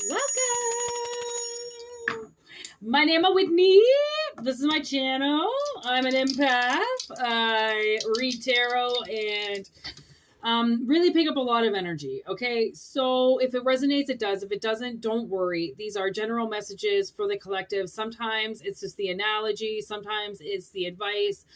Welcome. My name is Whitney. This is my channel. I'm an empath. I read tarot and really pick up a lot of energy. Okay, so if it resonates, it does. If it doesn't, don't worry. These are general messages for the collective. Sometimes it's just the analogy. Sometimes it's the advice.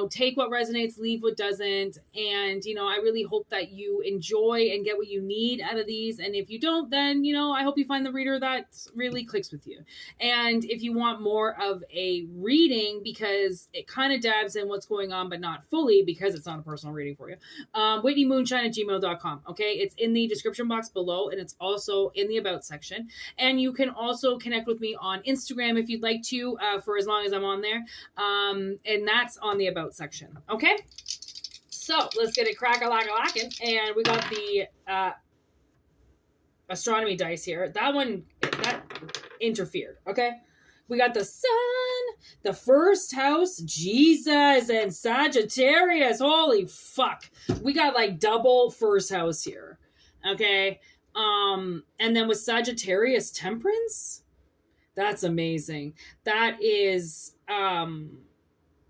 Take what resonates, leave what doesn't. And, I really hope that you enjoy and get what you need out of these. And if you don't, then, I hope you find the reader that really clicks with you. And if you want more of a reading, because it kind of dabs in what's going on, but not fully, because it's not a personal reading for you, WhitneyMoonshine@gmail.com. Okay, it's in the description box below, and it's also in the about section. And you can also connect with me on Instagram if you'd like to, for as long as I'm on there. And that's on the about section. Okay, so let's get it crack-a-lack-a-lackin'. And we got the astronomy dice here. That interfered. Okay, we got the sun, the first house, Jesus, and Sagittarius. Holy fuck. We got like double first house here. Okay. And then with Sagittarius, Temperance. That's amazing. That is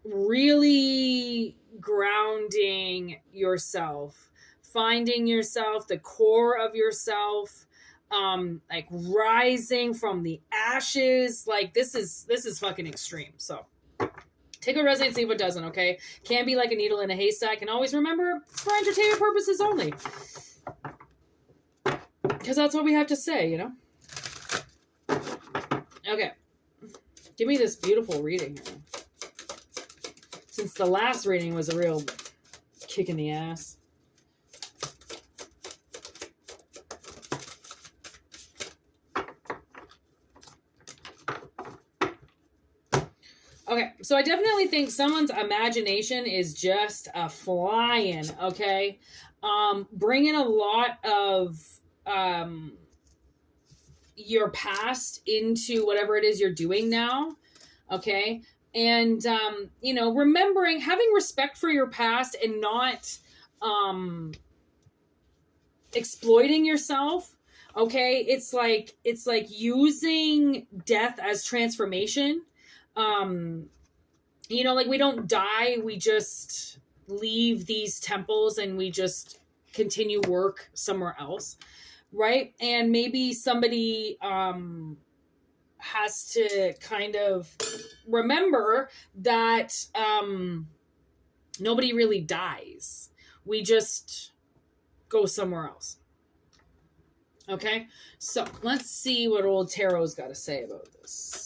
really grounding yourself, finding yourself, the core of yourself. Like rising from the ashes. Like this is fucking extreme. So take what resonates, leave what doesn't. Okay, can be like a needle in a haystack. And always remember, it's for entertainment purposes only, because that's what we have to say. Okay, give me this beautiful reading here, since the last reading was a real kick in the ass. Okay, so I definitely think someone's imagination is just flying, okay? Bringing a lot of your past into whatever it is you're doing now, okay? And, remembering, having respect for your past and not exploiting yourself, okay? It's like using death as transformation. Like we don't die, we just leave these temples and we just continue work somewhere else, right? And maybe somebody has to kind of remember that nobody really dies. We just go somewhere else. Okay? So let's see what old Tarot's got to say about this.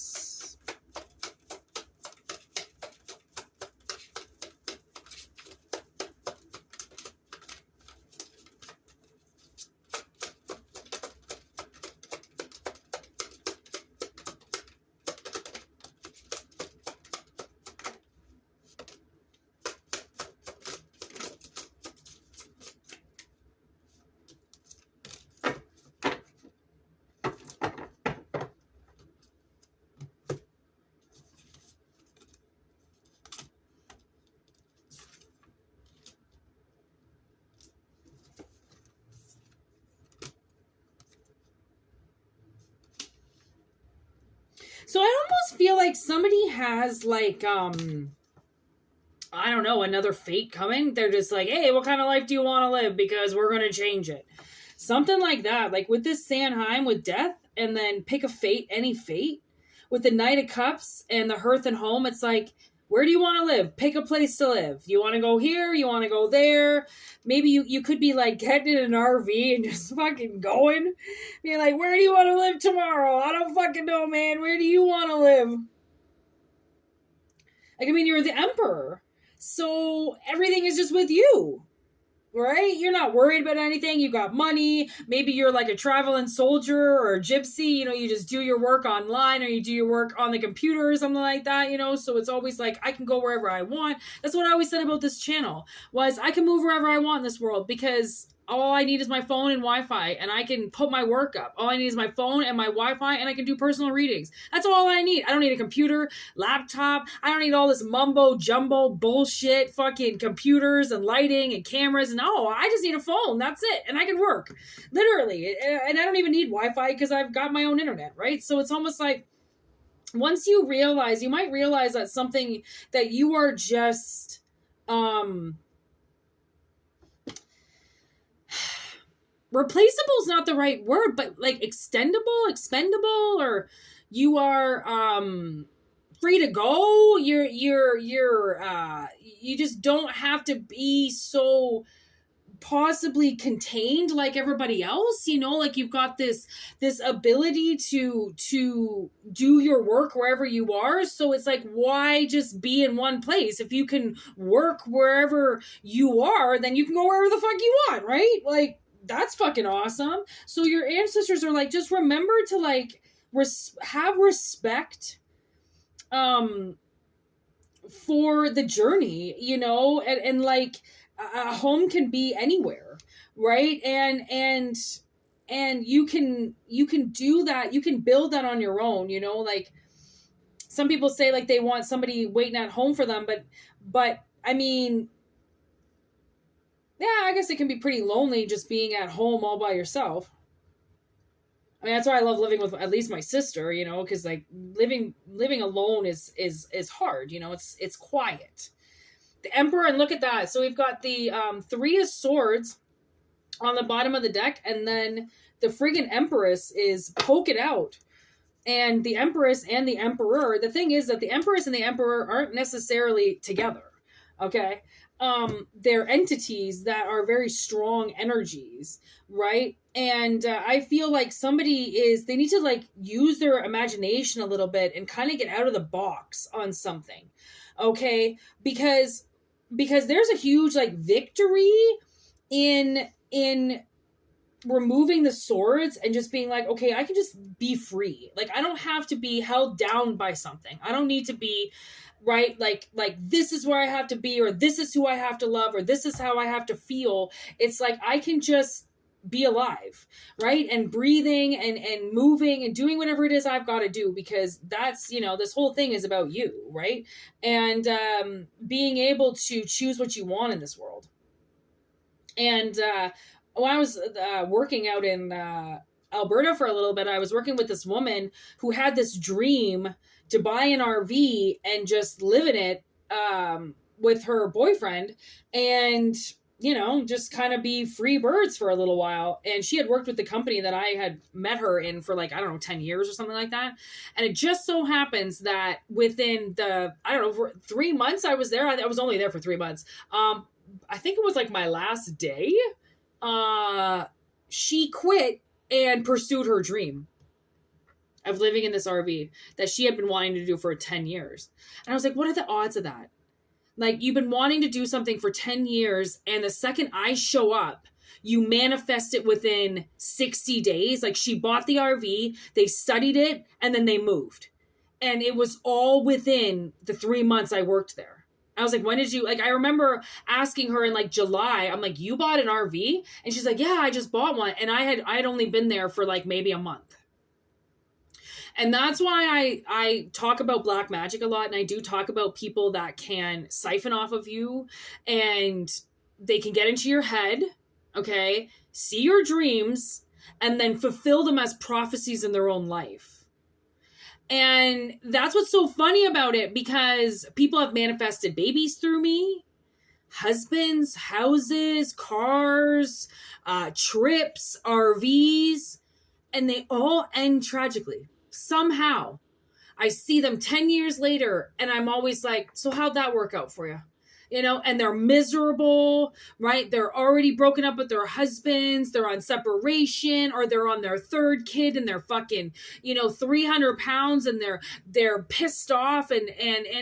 So I almost feel like somebody has like, I don't know, another fate coming. They're just like, hey, what kind of life do you want to live? Because we're going to change it. Something like that. Like with this Sanheim with death, and then pick a fate, any fate. With the Knight of Cups and the Hearth and Home, it's like, where do you want to live? Pick a place to live. You want to go here? You want to go there? Maybe you could be like getting in an RV and just fucking going. Be like, where do you want to live tomorrow? I don't fucking know, man. Where do you want to live? Like, I mean, you're the emperor. So everything is just with you. Right? You're not worried about anything. You got money. Maybe you're like a traveling soldier or a gypsy. You just do your work online, or you do your work on the computer or something like that, So it's always like, I can go wherever I want. That's what I always said about this channel, was I can move wherever I want in this world, because all I need is my phone and Wi-Fi, and I can put my work up. All I need is my phone and my Wi-Fi, and I can do personal readings. That's all I need. I don't need a computer, laptop. I don't need all this mumbo jumbo bullshit, fucking computers and lighting and cameras. No, I just need a phone. That's it, and I can work, literally. And I don't even need Wi-Fi because I've got my own internet, right? So it's almost like once you realize, you might realize that something that you are just replaceable is not the right word, but like extendable, expendable, or you are free to go. You just don't have to be so possibly contained like everybody else, you know, like you've got this ability to do your work wherever you are. So it's like, why just be in one place? If you can work wherever you are, then you can go wherever the fuck you want, right? Like, that's fucking awesome. So your ancestors are like, just remember to like have respect for the journey, you know, and like a home can be anywhere, right? And you can do that. You can build that on your own, you know. Like some people say like they want somebody waiting at home for them, but I mean, yeah, I guess it can be pretty lonely just being at home all by yourself. I mean, that's why I love living with at least my sister, you know, because like living alone is hard, you know. It's quiet. The Emperor, and look at that. So we've got the Three of Swords on the bottom of the deck, and then the friggin' Empress is poking out. And the Empress and the Emperor, the thing is that the Empress and the Emperor aren't necessarily together, okay? They're entities that are very strong energies, right? And I feel like they need to like use their imagination a little bit and kind of get out of the box on something, okay? Because there's a huge like victory in removing the swords and just being like, okay, I can just be free. Like, I don't have to be held down by something. I don't need to be, right, like this is where I have to be, or this is who I have to love, or this is how I have to feel. It's like I can just be alive, right? And breathing and moving and doing whatever it is I've got to do, because that's, you know, this whole thing is about you, right? And being able to choose what you want in this world. And when I was working out in Alberta for a little bit, I was working with this woman who had this dream to buy an RV and just live in it with her boyfriend and, you know, just kind of be free birds for a little while. And she had worked with the company that I had met her in for like, I don't know, 10 years or something like that. And it just so happens that within the, I don't know, 3 months I was there. I was only there for 3 months. I think it was like my last day. She quit and pursued her dream of living in this RV that she had been wanting to do for 10 years. And I was like, what are the odds of that? Like, you've been wanting to do something for 10 years, and the second I show up, you manifest it within 60 days. Like, she bought the RV, they studied it, and then they moved. And it was all within the 3 months I worked there. I was like, when did you, like, I remember asking her in like July, I'm like, you bought an RV? And she's like, yeah, I just bought one. And I had only been there for like maybe a month. And that's why I talk about black magic a lot. And I do talk about people that can siphon off of you and they can get into your head, okay, see your dreams, and then fulfill them as prophecies in their own life. And that's what's so funny about it, because people have manifested babies through me, husbands, houses, cars, trips, RVs, and they all end tragically. Somehow I see them 10 years later and I'm always like, so how'd that work out for you? You know, and they're miserable, right? They're already broken up with their husbands. They're on separation, or they're on their third kid and they're fucking, 300 pounds and they're pissed off and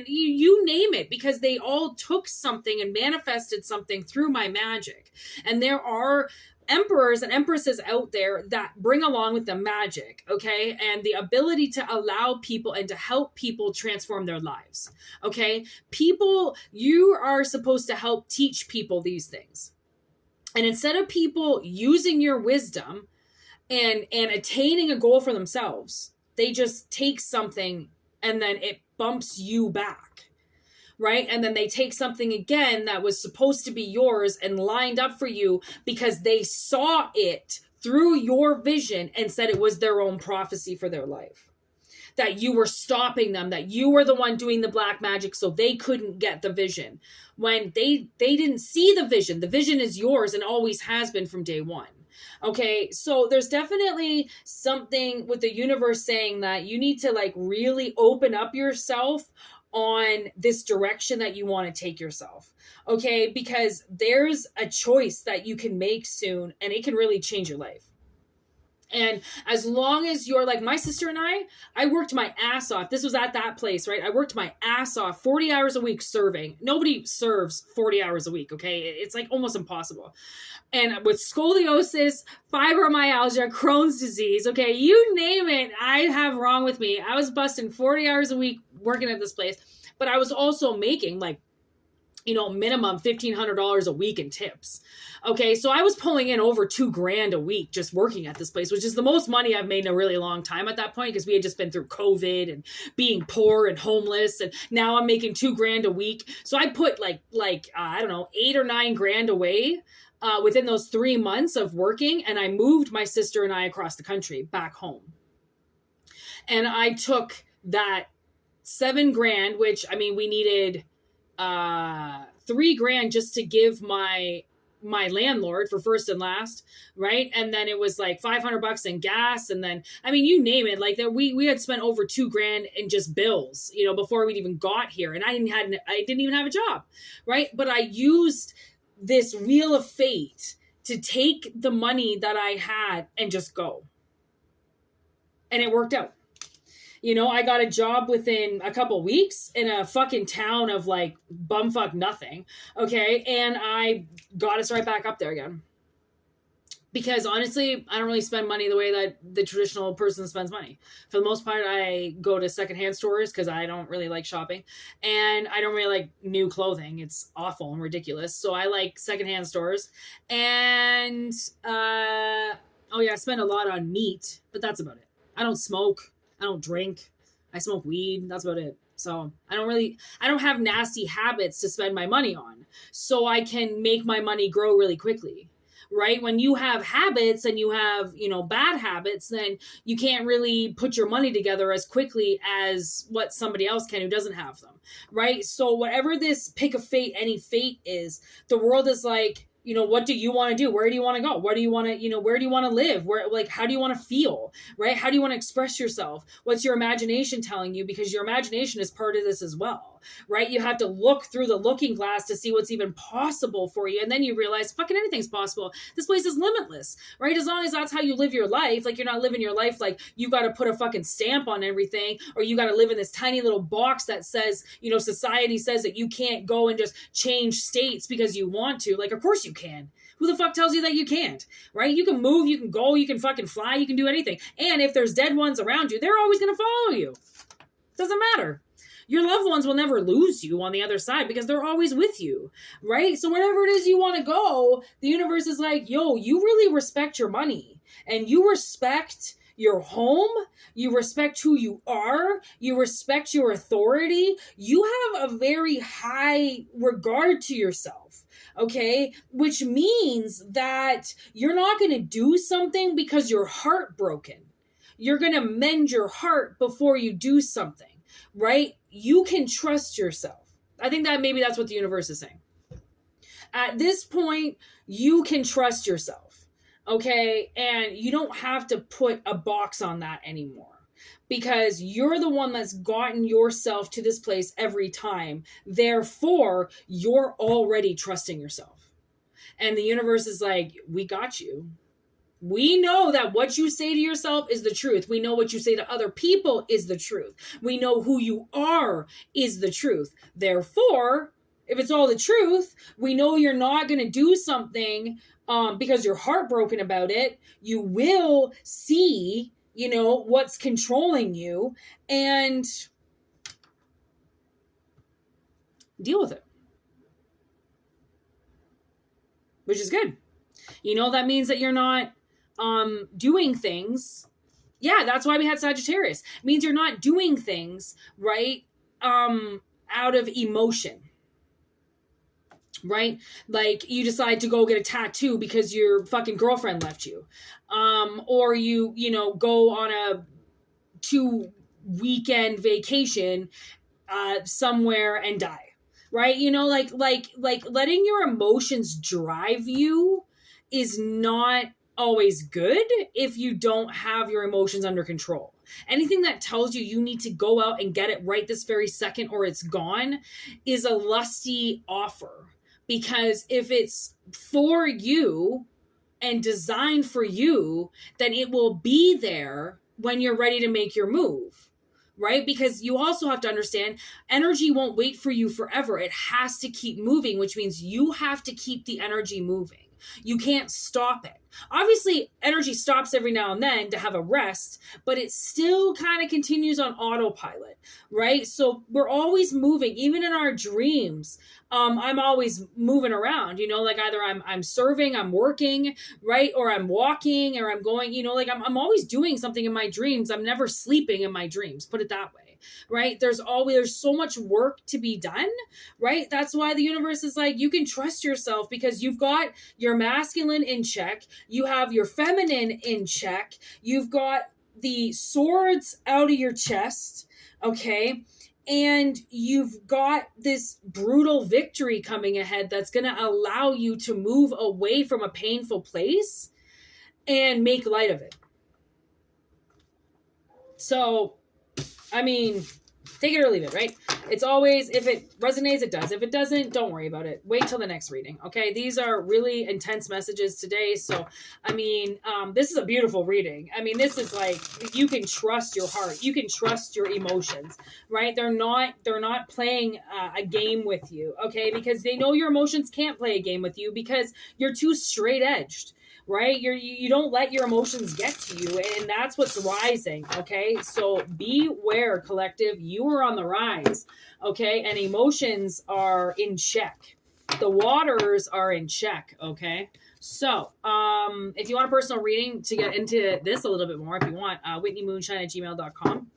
you name it, because they all took something and manifested something through my magic. And there are emperors and empresses out there that bring along with them magic, okay? And the ability to allow people and to help people transform their lives, okay? People, you are supposed to help teach people these things. And instead of people using your wisdom and attaining a goal for themselves, they just take something and then it bumps you back, right? And then they take something again that was supposed to be yours and lined up for you because they saw it through your vision and said it was their own prophecy for their life. That you were stopping them, that you were the one doing the black magic so they couldn't get the vision. When they didn't see the vision. The vision is yours and always has been from day one. Okay, so there's definitely something with the universe saying that you need to like really open up yourself on this direction that you want to take yourself. Okay, because there's a choice that you can make soon and it can really change your life. And as long as you're like my sister and I worked my ass off. This was at that place, right? I worked my ass off 40 hours a week serving. Nobody serves 40 hours a week, okay? It's like almost impossible. And with scoliosis, fibromyalgia, Crohn's disease, okay, you name it, I have wrong with me. I was busting 40 hours a week working at this place, but I was also making like, you know, minimum $1,500 a week in tips. Okay, so I was pulling in over $2,000 a week just working at this place, which is the most money I've made in a really long time at that point because we had just been through COVID and being poor and homeless, and now I'm making $2,000 a week. So I put like I don't know, $8 or $9,000 away within those 3 months of working, and I moved my sister and I across the country back home. And I took that $7,000, which I mean we needed $3,000 just to give my landlord for first and last, right? And then it was like $500 in gas, and then I mean you name it, like that we had spent over $2,000 in just bills, you know, before we'd even got here, and I didn't even have a job, right? But I used this wheel of fate to take the money that I had and just go, and it worked out. You know, I got a job within a couple weeks in a fucking town of like bumfuck nothing. Okay. And I got us right back up there again. Because honestly, I don't really spend money the way that the traditional person spends money. For the most part, I go to secondhand stores because I don't really like shopping. And I don't really like new clothing. It's awful and ridiculous. So I like secondhand stores. And, oh yeah, I spend a lot on meat, but that's about it. I don't smoke. I don't drink. I smoke weed. That's about it. So I don't have nasty habits to spend my money on. So I can make my money grow really quickly, right? When you have habits and you have, you know, bad habits, then you can't really put your money together as quickly as what somebody else can who doesn't have them, right? So whatever this pick a fate, any fate is, the world is like, you know, what do you want to do? Where do you want to go? Where do you want to, you know, where do you want to live? Where, like, how do you want to feel, right? How do you want to express yourself? What's your imagination telling you? Because your imagination is part of this as well, right? You have to look through the looking glass to see what's even possible for you. And then you realize fucking anything's possible. This place is limitless, right? As long as that's how you live your life, like you're not living your life like you got to put a fucking stamp on everything, or you got to live in this tiny little box that says, you know, society says that you can't go and just change states because you want to. Like, of course you can. Who the fuck tells you that you can't, right? You can move, you can go, you can fucking fly, you can do anything. And if there's dead ones around you, they're always going to follow you. Doesn't matter. Your loved ones will never lose you on the other side because they're always with you, right? So wherever it is you want to go, the universe is like, yo, you really respect your money and you respect your home, you respect who you are, you respect your authority, you have a very high regard to yourself, okay? Which means that you're not going to do something because you're heartbroken. You're going to mend your heart before you do something, right? You can trust yourself. I think that maybe that's what the universe is saying. At this point, you can trust yourself. Okay, and you don't have to put a box on that anymore because you're the one that's gotten yourself to this place every time. Therefore, you're already trusting yourself. And the universe is like, we got you. We know that what you say to yourself is the truth. We know what you say to other people is the truth. We know who you are is the truth. Therefore, if it's all the truth, we know you're not going to do something because you're heartbroken about it. You will see, you know, what's controlling you and deal with it. Which is good. You know, that means that you're not doing things. Yeah, that's why we had Sagittarius. It means you're not doing things, right, out of emotion. Right? Like you decide to go get a tattoo because your fucking girlfriend left you. Or you know, go on a 2-weekend vacation somewhere and die. Right? You know, like letting your emotions drive you is not always good if you don't have your emotions under control. Anything that tells you you need to go out and get it right this very second or it's gone is a lusty offer. Because if it's for you and designed for you, then it will be there when you're ready to make your move, right? Because you also have to understand energy won't wait for you forever. It has to keep moving, which means you have to keep the energy moving. You can't stop it. Obviously, energy stops every now and then to have a rest, but it still kind of continues on autopilot, right? So we're always moving, even in our dreams. I'm always moving around, you know, like either I'm serving, I'm working, right? Or I'm walking or I'm going, you know, like I'm always doing something in my dreams. I'm never sleeping in my dreams, put it that way. Right? There's so much work to be done, right? That's why the universe is like, you can trust yourself because you've got your masculine in check. You have your feminine in check. You've got the swords out of your chest. Okay. And you've got this brutal victory coming ahead that's going to allow you to move away from a painful place and make light of it. So, I mean, take it or leave it, right? It's always, if it resonates, it does. If it doesn't, don't worry about it. Wait till the next reading, okay? These are really intense messages today. So, I mean, this is a beautiful reading. I mean, this is like, you can trust your heart. You can trust your emotions, right? They're not playing a game with you, okay? Because they know your emotions can't play a game with you because you're too straight-edged. Right? You don't let your emotions get to you, and that's what's rising, okay? So beware, collective. You are on the rise, okay? And emotions are in check. The waters are in check, okay? So, if you want a personal reading to get into this a little bit more, if you want, whitneymoonshine@gmail.com.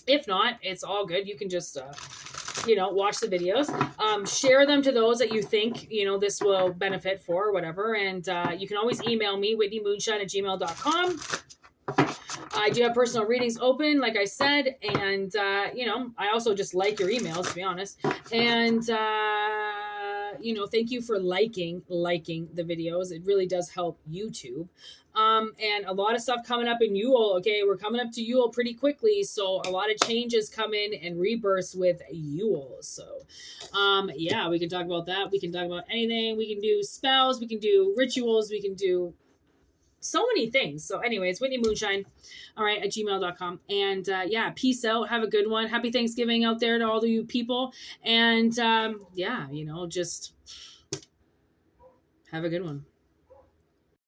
If not, it's all good. You can just... watch the videos, share them to those that you think, this will benefit for or whatever. And you can always email me, whitneymoonshine@gmail.com. I do have personal readings open, like I said. And, I also just like your emails, to be honest. And, thank you for liking the videos. It really does help YouTube. And a lot of stuff coming up in Yule. Okay, we're coming up to Yule pretty quickly, so a lot of changes come in and rebirths with Yule. So, we can talk about that. We can talk about anything. We can do spells. We can do rituals. We can do so many things. So, anyways, Whitney Moonshine, all right, @gmail.com. And peace out. Have a good one. Happy Thanksgiving out there to all of you people. And just have a good one.